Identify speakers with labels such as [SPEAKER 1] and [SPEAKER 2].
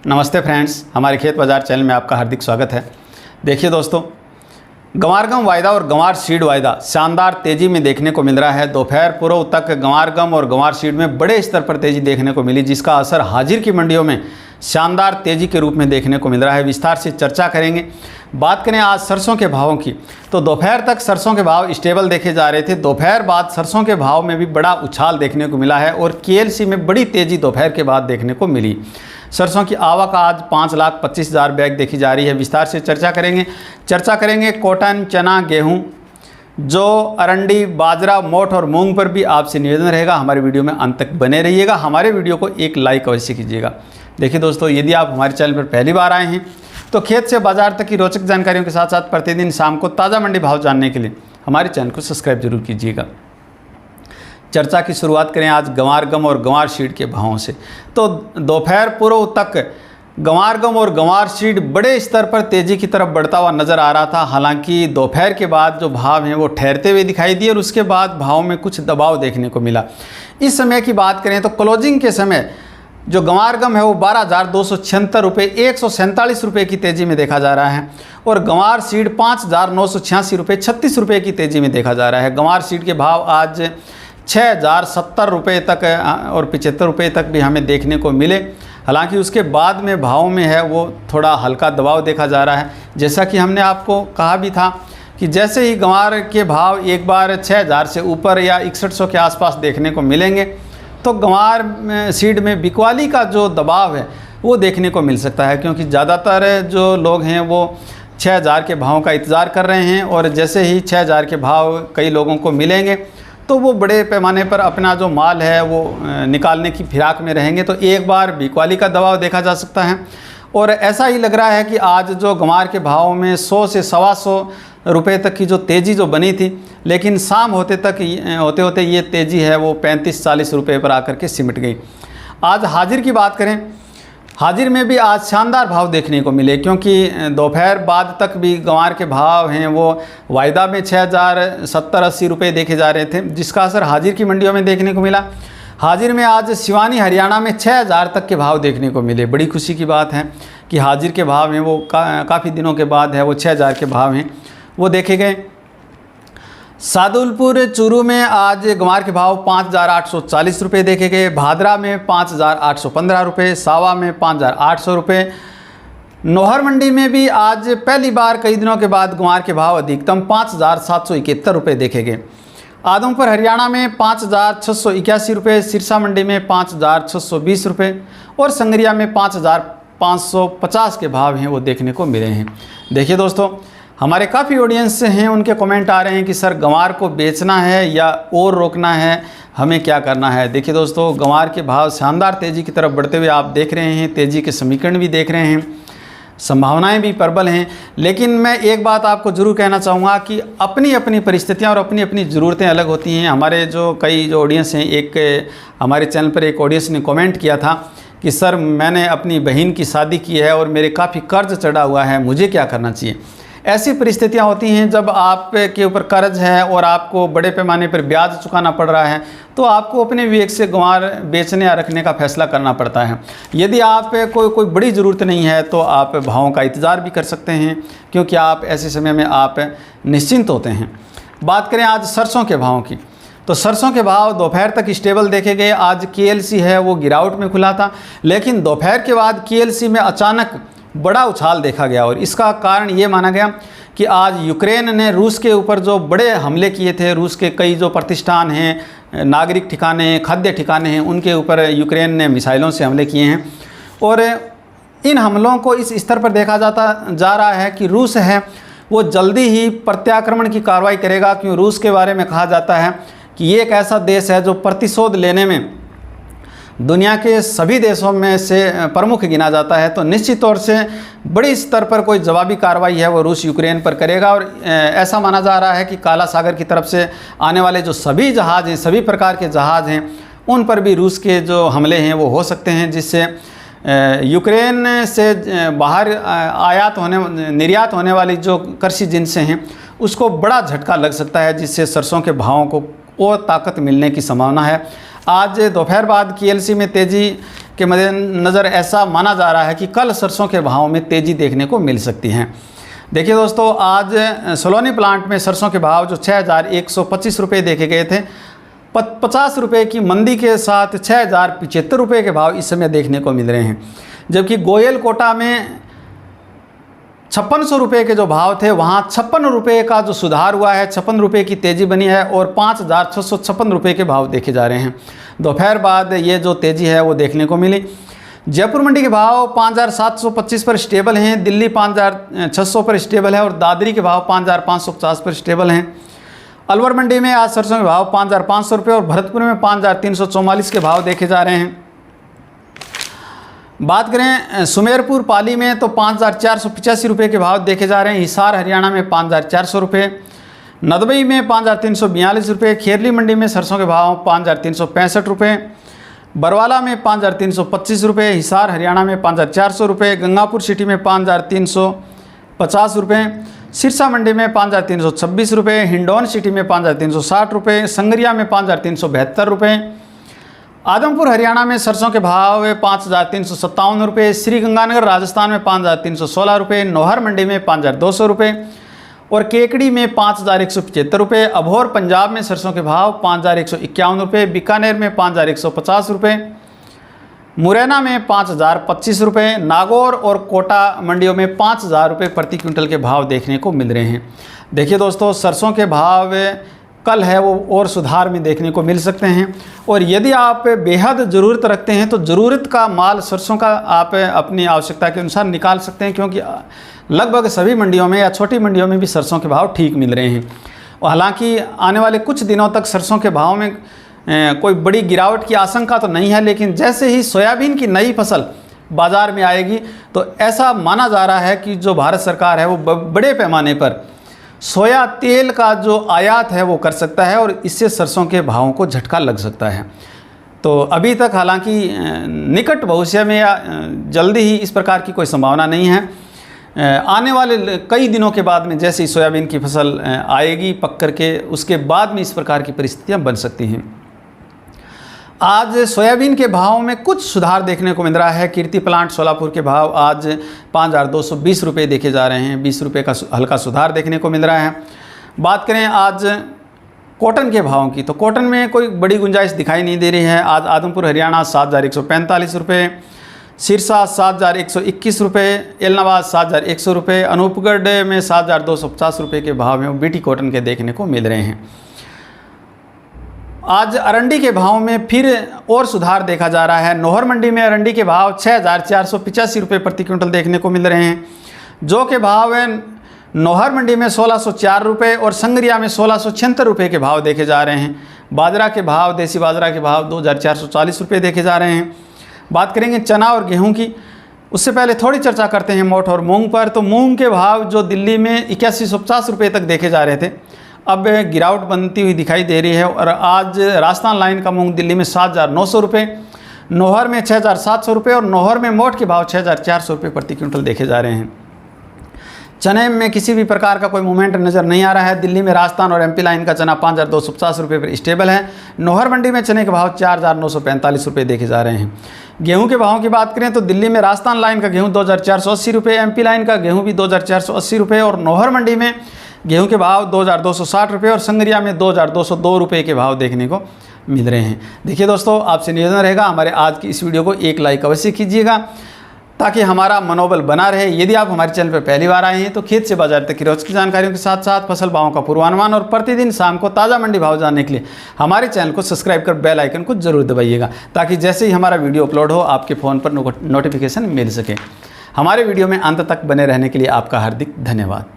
[SPEAKER 1] नमस्ते फ्रेंड्स, हमारे खेत बाज़ार चैनल में आपका हार्दिक स्वागत है। देखिए दोस्तों, गंवार गम वायदा और गंवार सीड वायदा शानदार तेज़ी में देखने को मिल रहा है। दोपहर पूर्व तक गंवार गम और गंवार सीड में बड़े स्तर पर तेज़ी देखने को मिली, जिसका असर हाजिर की मंडियों में शानदार तेज़ी के रूप में देखने को मिल रहा है। विस्तार से चर्चा करेंगे। बात करें आज सरसों के भावों की, तो दोपहर तक सरसों के भाव स्टेबल देखे जा रहे थे। दोपहर बाद सरसों के भाव में भी बड़ा उछाल देखने को मिला है और केएलसी में बड़ी तेज़ी दोपहर के बाद देखने को मिली। सरसों की आवक आज 5,25,000 बैग देखी जा रही है। विस्तार से चर्चा करेंगे कॉटन, चना, गेहूं, जो अरंडी, बाजरा, मोठ और मूंग पर भी आपसे निवेदन रहेगा, हमारे वीडियो में अंत तक बने रहिएगा। हमारे वीडियो को एक लाइक अवश्य कीजिएगा। देखिए दोस्तों, यदि आप हमारे चैनल पर पहली बार आए हैं तो खेत से बाजार तक की रोचक जानकारियों के साथ साथ प्रतिदिन शाम को ताज़ा मंडी भाव जानने के लिए हमारे चैनल को सब्सक्राइब जरूर कीजिएगा। चर्चा की शुरुआत करें आज गंवार गम और गंवार सीड के भावों से। तो दोपहर पूर्व तक गंवार गम और गंवार सीड बड़े स्तर पर तेज़ी की तरफ बढ़ता हुआ नज़र आ रहा था। हालांकि दोपहर के बाद जो भाव हैं वो ठहरते हुए दिखाई दिए और उसके बाद भाव में कुछ दबाव देखने को मिला। इस समय की बात करें तो क्लोजिंग के समय जो गंवार गम है वो 12,276 रुपये 147 रुपये की तेज़ी में देखा जा रहा है और गंवार सीड 5,986 रुपये 36 रुपये की तेज़ी में देखा जा रहा है। गंवार सीड के भाव आज 6,070 रुपये तक और 75 रुपये तक भी हमें देखने को मिले। हालांकि उसके बाद में भाव में है वो थोड़ा हल्का दबाव देखा जा रहा है। जैसा कि हमने आपको कहा भी था कि जैसे ही गंवार के भाव एक बार 6,000 से ऊपर या 6100 के आसपास देखने को मिलेंगे तो गंवार सीड में बिकवाली का जो दबाव है वो देखने को मिल सकता है, क्योंकि ज़्यादातर जो लोग हैं वो 6,000 के भावों का इंतज़ार कर रहे हैं और जैसे ही 6,000 के भाव कई लोगों को मिलेंगे तो वो बड़े पैमाने पर अपना जो माल है वो निकालने की फिराक में रहेंगे। तो एक बार बिकवाली का दबाव देखा जा सकता है और ऐसा ही लग रहा है कि आज जो गंवार के भाव में 100 से 125 रुपये तक की जो तेज़ी जो बनी थी, लेकिन शाम होते ये तेज़ी है वो 35-40 रुपये पर आकर के सिमट गई। आज हाजिर की बात करें, हाजिर में भी आज शानदार भाव देखने को मिले, क्योंकि दोपहर बाद तक भी गंवार के भाव हैं वो वायदा में 6,070-80 रुपये देखे जा रहे थे, जिसका असर हाजिर की मंडियों में देखने को मिला। हाजिर में आज सिवानी हरियाणा में 6,000 तक के भाव देखने को मिले। बड़ी खुशी की बात है कि हाजिर के भाव हैं वो काफ़ी दिनों के बाद है वो 6,000 के भाव हैं वो देखे गए। सादुलपुर चूरू में आज गंवार के भाव 5,840 रुपये देखे गए। भादरा में 5,815 रुपये, सावा में 5,800 रुपये। नौहर मंडी में भी आज पहली बार कई दिनों के बाद गंवार के भाव अधिकतम 5,771 रुपये देखे गए। आदमपुर हरियाणा में 5,681 रुपये, सिरसा मंडी में 5,620 रुपये और संगरिया में 5,550 के भाव हैं वो देखने को मिले हैं। देखिए दोस्तों, हमारे काफ़ी ऑडियंस हैं, उनके कमेंट आ रहे हैं कि सर गंवार को बेचना है या और रोकना है, हमें क्या करना है। देखिए दोस्तों, गंवार के भाव शानदार तेज़ी की तरफ बढ़ते हुए आप देख रहे हैं, तेज़ी के समीकरण भी देख रहे हैं, संभावनाएं भी प्रबल हैं। लेकिन मैं एक बात आपको ज़रूर कहना चाहूँगा कि अपनी अपनी परिस्थितियाँ और अपनी अपनी ज़रूरतें अलग होती हैं। हमारे जो ऑडियंस हैं, एक हमारे चैनल पर एक ऑडियंस ने कमेंट किया था कि सर मैंने अपनी बहन की शादी की है और मेरे काफ़ी कर्ज चढ़ा हुआ है, मुझे क्या करना चाहिए। ऐसी परिस्थितियां होती हैं जब आपके ऊपर कर्ज है और आपको बड़े पैमाने पर ब्याज चुकाना पड़ रहा है, तो आपको अपने विवेक से गंवार बेचने या रखने का फैसला करना पड़ता है। यदि आप कोई बड़ी ज़रूरत नहीं है तो आप भावों का इंतज़ार भी कर सकते हैं, क्योंकि आप ऐसे समय में आप निश्चिंत होते हैं। बात करें आज सरसों के भावों की, तो सरसों के भाव दोपहर तक स्टेबल देखे गए। आज केएलसी है वो गिरावट में खुला था, लेकिन दोपहर के बाद केएलसी में अचानक बड़ा उछाल देखा गया और इसका कारण ये माना गया कि आज यूक्रेन ने रूस के ऊपर जो बड़े हमले किए थे, रूस के कई जो प्रतिष्ठान हैं, नागरिक ठिकाने, खाद्य ठिकाने हैं, उनके ऊपर यूक्रेन ने मिसाइलों से हमले किए हैं और इन हमलों को इस स्तर पर देखा जा रहा है कि रूस है वो जल्दी ही प्रत्याक्रमण की कार्रवाई करेगा। क्यों रूस के बारे में कहा जाता है कि ये एक ऐसा देश है जो प्रतिशोध लेने में दुनिया के सभी देशों में से प्रमुख गिना जाता है। तो निश्चित तौर से बड़ी स्तर पर कोई जवाबी कार्रवाई है वो रूस यूक्रेन पर करेगा और ऐसा माना जा रहा है कि काला सागर की तरफ से आने वाले जो सभी जहाज़ हैं, सभी प्रकार के जहाज़ हैं, उन पर भी रूस के जो हमले हैं वो हो सकते हैं, जिससे यूक्रेन से बाहर निर्यात होने वाली जो कृषि जिनसें हैं उसको बड़ा झटका लग सकता है, जिससे सरसों के भावों को और ताकत मिलने की संभावना है। आज दोपहर बाद केएलसी में तेज़ी के मद्देनज़र ऐसा माना जा रहा है कि कल सरसों के भाव में तेज़ी देखने को मिल सकती है। देखिए दोस्तों, आज सलोनी प्लांट में सरसों के भाव जो 6,125 रुपये देखे गए थे, 50 रुपये की मंदी के साथ 6,075 रुपये के भाव इस समय देखने को मिल रहे हैं। जबकि गोयल कोटा में 5600 रुपये के जो भाव थे, वहाँ 56 रुपये का जो सुधार हुआ है, 56 रुपये की तेज़ी बनी है और 5,656 रुपये के भाव देखे जा रहे हैं। दोपहर बाद ये जो तेज़ी है वो देखने को मिली। जयपुर मंडी के भाव 5,725 पर स्टेबल हैं, दिल्ली 5,600 पर स्टेबल है और दादरी के भाव 5,550 पर स्टेबल हैं। अलवर मंडी में आज सरसों के भाव 5,500 रुपये और भरतपुर में 5,344 के भाव देखे जा रहे हैं। बात करें सुमेरपुर पाली में तो 5,485 रुपये के भाव देखे जा रहे हैं। हिसार हरियाणा में 5,400 रुपये, नदबई में 5,342 रुपये, खेरली मंडी में सरसों के भाव 5,365 रुपये, बरवाला में 5,325 रुपये, हिसार हरियाणा में 5,400 रुपये, गंगापुर सिटी में 5,350 रुपये, सिरसा मंडी में 5,326 रुपये, हिंडौन सिटी में 5,360 रुपये, संगरिया में 5,372 रुपये, आदमपुर हरियाणा में सरसों के भाव 5,357 रुपये, श्रीगंगानगर राजस्थान में 5,316 रुपये, नौहर मंडी में 5,200 रुपये और केकड़ी में 5,175 रुपये। अबोहर पंजाब में सरसों के भाव 5,151 रुपये, बीकानेर में 5,150 रुपये, मुरैना में 5,025 रुपये, नागौर और कोटा मंडियों में 5,000 रुपये प्रति क्विंटल के भाव देखने को मिल रहे हैं। देखिए दोस्तों, सरसों के भाव कल है वो और सुधार में देखने को मिल सकते हैं और यदि आप बेहद ज़रूरत रखते हैं तो ज़रूरत का माल सरसों का आप अपनी आवश्यकता के अनुसार निकाल सकते हैं, क्योंकि लगभग सभी मंडियों में या छोटी मंडियों में भी सरसों के भाव ठीक मिल रहे हैं। और हालांकि आने वाले कुछ दिनों तक सरसों के भाव में कोई बड़ी गिरावट की आशंका तो नहीं है, लेकिन जैसे ही सोयाबीन की नई फसल बाज़ार में आएगी तो ऐसा माना जा रहा है कि जो भारत सरकार है वो बड़े पैमाने पर सोया तेल का जो आयात है वो कर सकता है और इससे सरसों के भावों को झटका लग सकता है। तो अभी तक हालांकि निकट भविष्य में या जल्दी ही इस प्रकार की कोई संभावना नहीं है। आने वाले कई दिनों के बाद में जैसे ही सोयाबीन की फसल आएगी पक करके, उसके बाद में इस प्रकार की परिस्थितियां बन सकती हैं। आज सोयाबीन के भाव में कुछ सुधार देखने को मिल रहा है। कीर्ति प्लांट सोलापुर के भाव आज 5,220 रुपये देखे जा रहे हैं, 20 रुपये का हल्का सुधार देखने को मिल रहा है। बात करें आज कॉटन के भावों की, तो कॉटन में कोई बड़ी गुंजाइश दिखाई नहीं दे रही है। आज आदमपुर हरियाणा 7,145 रुपये, सिरसा 7,121 रुपये, एलनाबाद 7,100 रुपये, अनूपगढ़ में 7,250 रुपये के भाव में बीटी कॉटन के देखने को मिल रहे हैं। आज अरंडी के भाव में फिर और सुधार देखा जा रहा है। नौहर मंडी में अरंडी के भाव 6,485 रुपये प्रति क्विंटल देखने को मिल रहे हैं। जो के भाव है नौहर मंडी में 1,604 रुपये और संगरिया में 1,676 रुपये के भाव देखे जा रहे हैं। बाजरा के भाव, देसी बाजरा के भाव 2,440 रुपये देखे जा रहे हैं। बात करेंगे चना और गेहूं की, उससे पहले थोड़ी चर्चा करते हैं मोठ और मूंग पर। तो मूंग के भाव जो दिल्ली में 8150 रुपये तक देखे जा रहे थे, अब गिरावट बनती हुई दिखाई दे रही है और आज राजस्थान लाइन का मूंग दिल्ली में 7,900 रुपये, नौहर में 6,700 रुपये और नौहर में मोठ के भाव 6,400 रुपये प्रति क्विंटल देखे जा रहे हैं। चने में किसी भी प्रकार का कोई मूवमेंट नज़र नहीं आ रहा है। दिल्ली में राजस्थान और एमपी लाइन का चना 5,250 रुपये पर स्टेबल है। नौहर मंडी में चने के भाव 4,945 रुपये देखे जा रहे हैं। गेहूं के भावों की बात करें तो दिल्ली में राजस्थान लाइन का गेहूं 2,480 रुपये, एमपी लाइन का गेहूं भी 2,480 रुपये और नौहर मंडी में गेहूं के भाव 2,260 रुपये और संगरिया में 2,202 रुपये के भाव देखने को मिल रहे हैं। देखिए दोस्तों, आपसे निवेदन रहेगा हमारे आज की इस वीडियो को एक लाइक अवश्य कीजिएगा ताकि हमारा मनोबल बना रहे। यदि आप हमारे चैनल पर पहली बार आए हैं तो खेत से बाजार तक की रोज की जानकारियों के साथ साथ फसल भावों का पूर्वानुमान और प्रतिदिन शाम को ताज़ा मंडी भाव जानने के लिए हमारे चैनल को सब्सक्राइब कर बेल आइकन को जरूर दबाइएगा ताकि जैसे ही हमारा वीडियो अपलोड हो आपके फ़ोन पर नोटिफिकेशन मिल सके। हमारे वीडियो में अंत तक बने रहने के लिए आपका हार्दिक धन्यवाद।